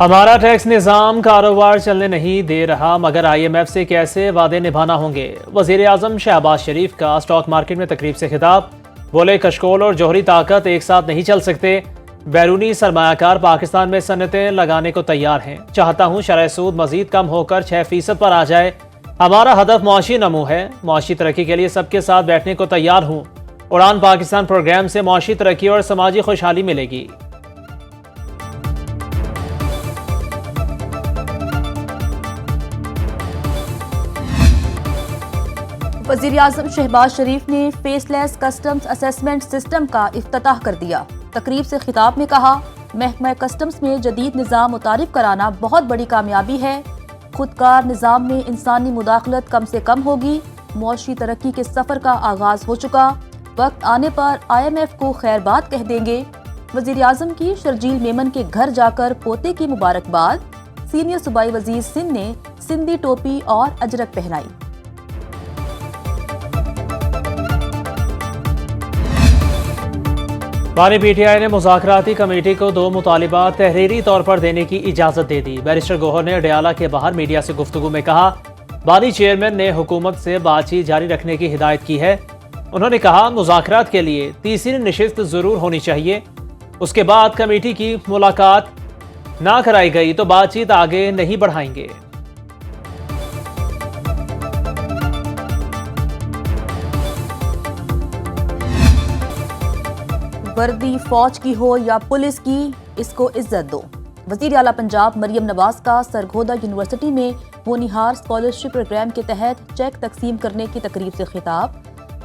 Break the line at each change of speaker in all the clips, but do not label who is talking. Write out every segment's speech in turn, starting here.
ہمارا ٹیکس نظام کاروبار چلنے نہیں دے رہا، مگر IMF سے کیسے وعدے نبھانا ہوں گے؟ وزیر اعظم شہباز شریف کا اسٹاک مارکیٹ میں تقریب سے خطاب، بولے کشکول اور جوہری طاقت ایک ساتھ نہیں چل سکتے، بیرونی سرمایہ کار پاکستان میں صنعتیں لگانے کو تیار ہیں، چاہتا ہوں شرح سود مزید کم ہو کر 6% پر آ جائے، ہمارا ہدف معاشی نمو ہے، معاشی ترقی کے لیے سب کے ساتھ بیٹھنے کو تیار ہوں، اڑان پاکستان پروگرام سے معاشی ترقی اور سماجی خوشحالی ملے گی۔
وزیر اعظم شہباز شریف نے فیس لیس کسٹمز اسیسمنٹ سسٹم کا افتتاح کر دیا۔ تقریب سے خطاب میں کہا، محکمہ کسٹمز میں جدید نظام متعارف کرانا بہت بڑی کامیابی ہے، خودکار نظام میں انسانی مداخلت کم سے کم ہوگی، معاشی ترقی کے سفر کا آغاز ہو چکا، وقت آنے پر IMF کو خیر بات کہہ دیں گے۔ وزیر اعظم کی شرجیل میمن کے گھر جا کر پوتے کی مبارکباد، سینئر صوبائی وزیر سندھ نے سندھی ٹوپی اور اجرک پہنائی۔
بانی PTI نے مذاکراتی کمیٹی کو 2 مطالبات تحریری طور پر دینے کی اجازت دے دی۔ بیرسٹر گوہر نے اڈیالہ کے باہر میڈیا سے گفتگو میں کہا، بانی چیئرمین نے حکومت سے بات چیت جاری رکھنے کی ہدایت کی ہے۔ انہوں نے کہا، مذاکرات کے لیے تیسری نشست ضرور ہونی چاہیے، اس کے بعد کمیٹی کی ملاقات نہ کرائی گئی تو بات چیت آگے نہیں بڑھائیں گے۔
وردی فوج کی ہو یا پولیس کی، اس کو عزت دو۔ وزیر اعلیٰ پنجاب مریم نواز کا سرگودا یونیورسٹی میں ہونہار اسکالرشپ پروگرام کے تحت چیک تقسیم کرنے کی تقریب سے خطاب،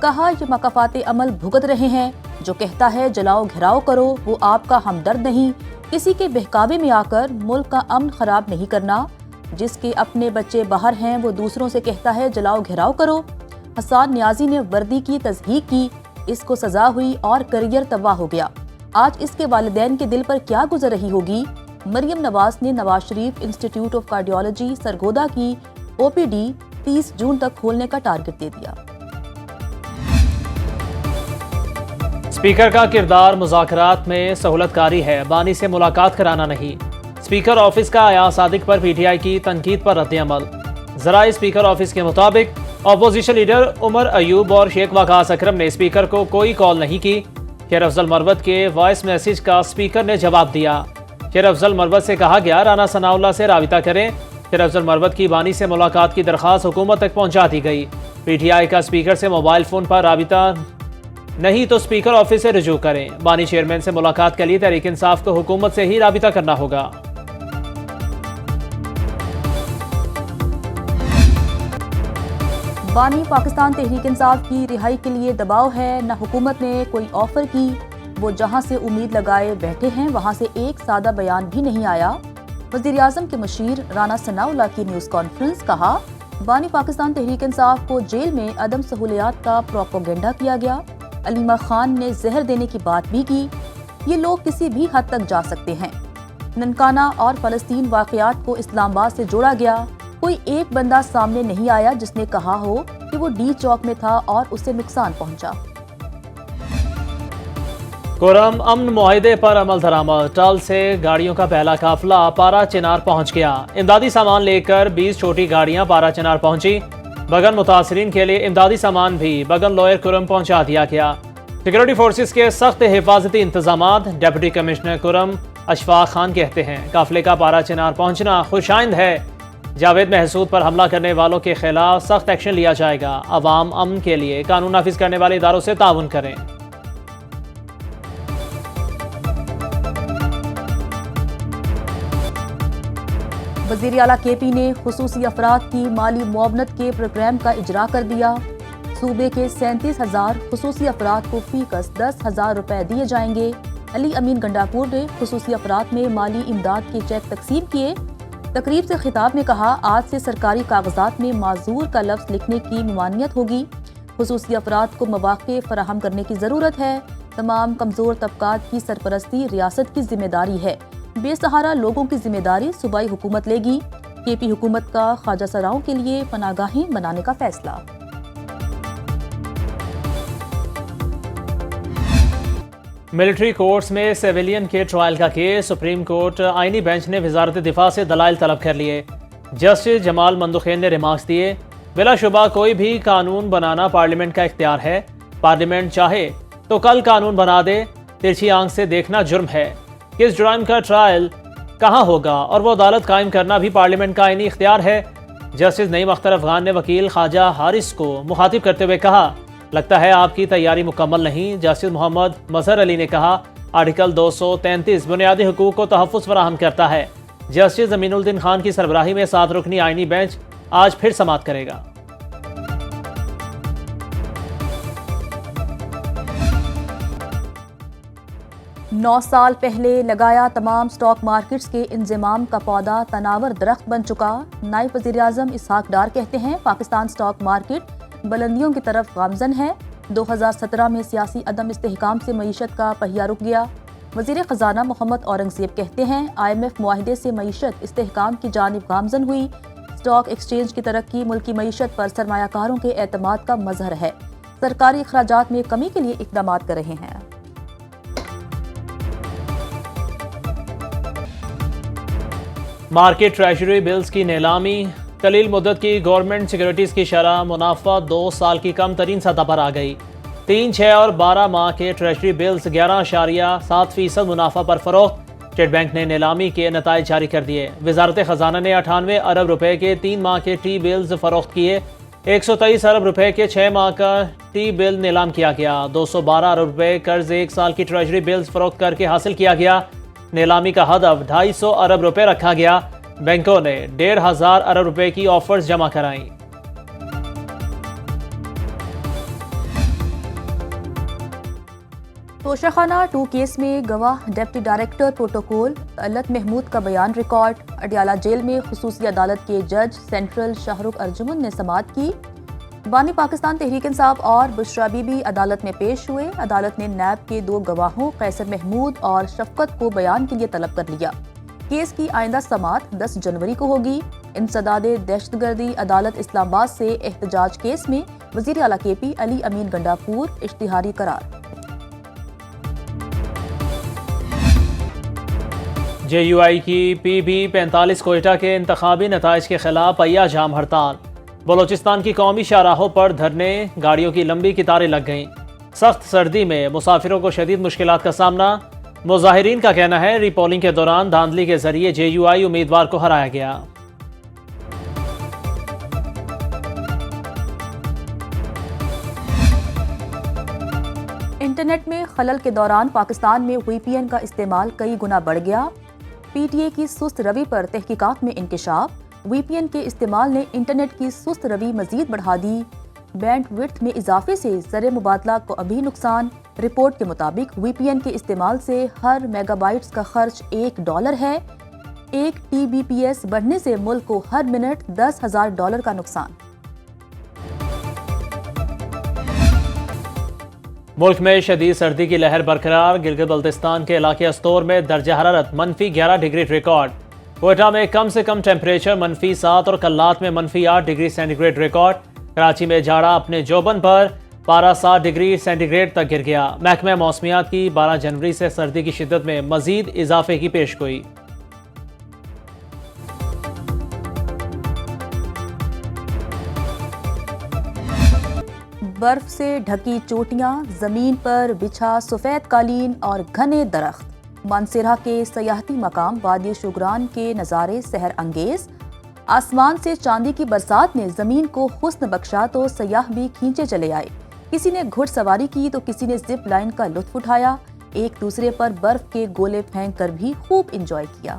کہا یہ مکافات عمل بھگت رہے ہیں، جو کہتا ہے جلاؤ گھراؤ کرو وہ آپ کا ہمدرد نہیں، کسی کے بہکاوے میں آ کر ملک کا امن خراب نہیں کرنا، جس کے اپنے بچے باہر ہیں وہ دوسروں سے کہتا ہے جلاؤ گھراؤ کرو۔ حسان نیازی نے وردی کی تضحیق کی، اس کو سزا ہوئی اور کریئر تباہ ہو گیا، آج اس کے والدین کے دل پر کیا گزر رہی ہوگی۔ مریم نواز نے Nawaz Sharif institute of cardiology Sargodha کی OPD 30 جون تک کھولنے کا ٹارگٹ دے دیا۔
اسپیکر کا کردار مذاکرات میں سہولت کاری ہے، بانی سے ملاقات کرانا نہیں۔ اسپیکر آفس کا ایاز صادق پر PTI کی تنقید پر رد عمل۔ ذرائع اسپیکر آفس کے مطابق اپوزیشن لیڈر عمر ایوب اور شیخ وقاص اکرم نے اسپیکر کو کوئی کال نہیں کی۔ شیر افضل مروت کے وائس میسج کا اسپیکر نے جواب دیا۔ شیر افضل مروت سے کہا گیا رانا ثناء اللہ سے رابطہ کریں۔ شیر افضل مروت کی بانی سے ملاقات کی درخواست حکومت تک پہنچا دی گئی۔ PTI کا اسپیکر سے موبائل فون پر رابطہ نہیں تو اسپیکر آفس سے رجوع کریں۔ بانی چیئرمین سے ملاقات کے لیے تحریک انصاف کو حکومت سے ہی رابطہ کرنا ہوگا۔
بانی پاکستان تحریک انصاف کی رہائی کے لیے دباؤ ہے، نہ حکومت نے کوئی آفر کی، وہ جہاں سے امید لگائے بیٹھے ہیں وہاں سے ایک سادہ بیان بھی نہیں آیا۔ وزیر اعظم کے مشیر رانا ثناء اللہ کی نیوز کانفرنس، کہا بانی پاکستان تحریک انصاف کو جیل میں عدم سہولیات کا پروپیگنڈا کیا گیا، علیمہ خان نے زہر دینے کی بات بھی کی، یہ لوگ کسی بھی حد تک جا سکتے ہیں۔ ننکانہ اور فلسطین واقعات کو اسلام آباد سے جوڑا گیا، کوئی ایک بندہ سامنے نہیں آیا جس نے کہا ہو کہ وہ ڈی چوک میں تھا اور اسے نقصان پہنچا۔
کرم امن معاہدے پر عمل درآمد، ٹال سے گاڑیوں کا پہلا قافلہ پارا چنار پہنچ گیا، امدادی سامان لے کر 20 چھوٹی گاڑیاں پارا چنار پہنچی، بگن متاثرین کے لیے امدادی سامان بھی بگن لوئر کرم پہنچا دیا گیا۔ سیکورٹی فورسز کے سخت حفاظتی انتظامات، ڈپٹی کمشنر کرم اشفاق خان کہتے ہیں قافلے کا پارا چنار پہنچنا خوش آئند ہے، جاوید محسود پر حملہ کرنے والوں کے خلاف سخت ایکشن لیا جائے گا، عوام امن کے لیے قانون نافذ کرنے والے اداروں سے تعاون کریں۔
وزیر اعلیٰ KP نے خصوصی افراد کی مالی معاونت کے پروگرام کا اجرا کر دیا، صوبے کے 37,000 خصوصی افراد کو فی کس 10,000 روپے دیے جائیں گے۔ علی امین گنڈاپور نے خصوصی افراد میں مالی امداد کے چیک تقسیم کیے۔ تقریب سے خطاب میں کہا، آج سے سرکاری کاغذات میں معذور کا لفظ لکھنے کی ممانعت ہوگی، خصوصی افراد کو مواقع فراہم کرنے کی ضرورت ہے، تمام کمزور طبقات کی سرپرستی ریاست کی ذمہ داری ہے، بے سہارا لوگوں کی ذمہ داری صوبائی حکومت لے گی۔ KP حکومت کا خواجہ سراؤں کے لیے پناہ گاہیں بنانے کا فیصلہ۔
ملٹری کورٹس میں سیویلین کے ٹرائل کا کیس سپریم کورٹ آئینی بینچ نے وزارت دفاع سے دلائل طلب کر لیے۔ جسٹس جمال مندوخین نے ریمارکس دیے، بلا شبہ کوئی بھی قانون بنانا پارلیمنٹ کا اختیار ہے، پارلیمنٹ چاہے تو کل قانون بنا دے، ترچھی آنکھ سے دیکھنا جرم ہے۔ کس جرائم کا ٹرائل کہاں ہوگا اور وہ عدالت قائم کرنا بھی پارلیمنٹ کا آئینی اختیار ہے۔ جسٹس نعیم اختر افغان نے وکیل خواجہ حارث کو مخاطب کرتے ہوئے کہا، لگتا ہے آپ کی تیاری مکمل نہیں۔ جسٹس محمد مظہر علی نے کہا، آرٹیکل 233 بنیادی حقوق کو تحفظ فراہم کرتا ہے۔ جسٹس امین الدین خان کی سربراہی میں 7 رکنی آئینی بینچ آج پھر سماعت کرے گا۔
نو سال پہلے لگایا تمام سٹاک مارکیٹس کے انضمام کا پودا تناور درخت بن چکا۔ نائب وزیر اعظم اسحاق ڈار کہتے ہیں، پاکستان سٹاک مارکیٹ بلندیوں کی طرف گامزن ہے۔ 2017 میں سیاسی عدم استحکام سے معیشت کا پہیہ رک گیا۔ وزیر خزانہ محمد اورنگزیب کہتے ہیں، IMF معاہدے سے معیشت استحکام کی جانب گامزن ہوئی۔ سٹاک ایکسچینج کی ترقی ملکی معیشت پر سرمایہ کاروں کے اعتماد کا مظہر ہے۔ سرکاری اخراجات میں کمی کے لیے اقدامات کر رہے ہیں۔
مارکیٹ ٹریجری بلز کی نیلامی، قلیل مدت کی گورنمنٹ سیکیورٹیز کی شرح منافع 2 سال کی کم ترین سطح پر آ گئی۔ 3، 6 اور 12 ماہ کے ٹریجری بلز 11.7% منافع پر فروخت۔ اسٹیٹ بینک نے نیلامی کے نتائج جاری کر دیے۔ وزارت خزانہ نے 98 ارب روپے کے 3 ماہ کے ٹی بلز فروخت کیے۔ 123 ارب روپے کے 6 ماہ کا ٹی بل نیلام کیا گیا۔ 212 ارب روپے قرض 1 سال کی ٹریجری بلز فروخت کر کے حاصل کیا گیا۔ نیلامی کا ہدف 250 ارب روپے رکھا گیا۔ بینکوں نے 1500 ارب روپے کی آفرز جمع کرائیں۔
توشہ خانہ 2 کیس میں گواہ ڈپٹی ڈائریکٹر پروٹوکول علت محمود کا بیان ریکارڈ۔ اڈیالہ جیل میں خصوصی عدالت کے جج سینٹرل شاہ رخ ارجمن نے سماعت کی۔ بانی پاکستان تحریک انصاف اور بشرا بی بی عدالت میں پیش ہوئے۔ عدالت نے نیب کے 2 گواہوں قیصر محمود اور شفقت کو بیان کے لیے طلب کر لیا۔ کیس کی آئندہ سماعت 10 جنوری کو ہوگی۔ انسداد دہشت گردی عدالت اسلام آباد سے احتجاج کیس میں وزیر اعلیٰ KP علی امین گنڈاپور اشتہاری قرار۔
JUI کی PB 45 کوئٹہ کے انتخابی نتائج کے خلاف پہیہ جام ہڑتال۔ بلوچستان کی قومی شاہراہوں پر دھرنے، گاڑیوں کی لمبی قطاریں لگ گئیں۔ سخت سردی میں مسافروں کو شدید مشکلات کا سامنا۔ مظاہرین کا کہنا ہے، ری پولنگ کے دوران دھاندلی کے ذریعے JUI امیدوار کو ہرایا گیا۔
انٹرنیٹ میں خلل کے دوران پاکستان میں VPN کا استعمال کئی گنا بڑھ گیا۔ PTA کی سست روی پر تحقیقات میں انکشاف۔ VPN کے استعمال نے انٹرنیٹ کی سست روی مزید بڑھا دی۔ بینڈ وڈتھ میں اضافے سے زر مبادلہ کو ابھی نقصان۔ رپورٹ کے مطابق VPN کے استعمال سے ہر میگا بائٹس کا خرچ $1 ہے۔ 1 TBPS بڑھنے سے ملک کو ہر منٹ $10,000 کا نقصان۔
ملک میں شدید سردی کی لہر برقرار۔ گلگت بلتستان کے علاقے استور میں درجہ حرارت -11 ڈگری ریکارڈ۔ کوئٹہ میں کم سے کم ٹیمپریچر -7 اور کلات میں -8 degree centigrade record. Karachi میں جاڑا اپنے جوبن پر پارہ 7 ڈگری سینٹی گریڈ تک گر گیا۔ محکمہ موسمیات کی 12 جنوری سے سردی کی شدت میں مزید اضافے کی پیشگوئی۔
برف سے ڈھکی چوٹیاں، زمین پر بچھا سفید قالین اور گھنے درخت۔ مانسہرہ کے سیاحتی مقام وادی شوگران کے نظارے سحر انگیز۔ آسمان سے چاندی کی برسات نے زمین کو حسن بخشا تو سیاح بھی کھینچے چلے آئے۔ کسی نے گھڑ سواری کی تو کسی نے زپ لائن کا لطف اٹھایا۔ ایک دوسرے پر برف کے گولے پھینک کر بھی خوب انجوائے کیا۔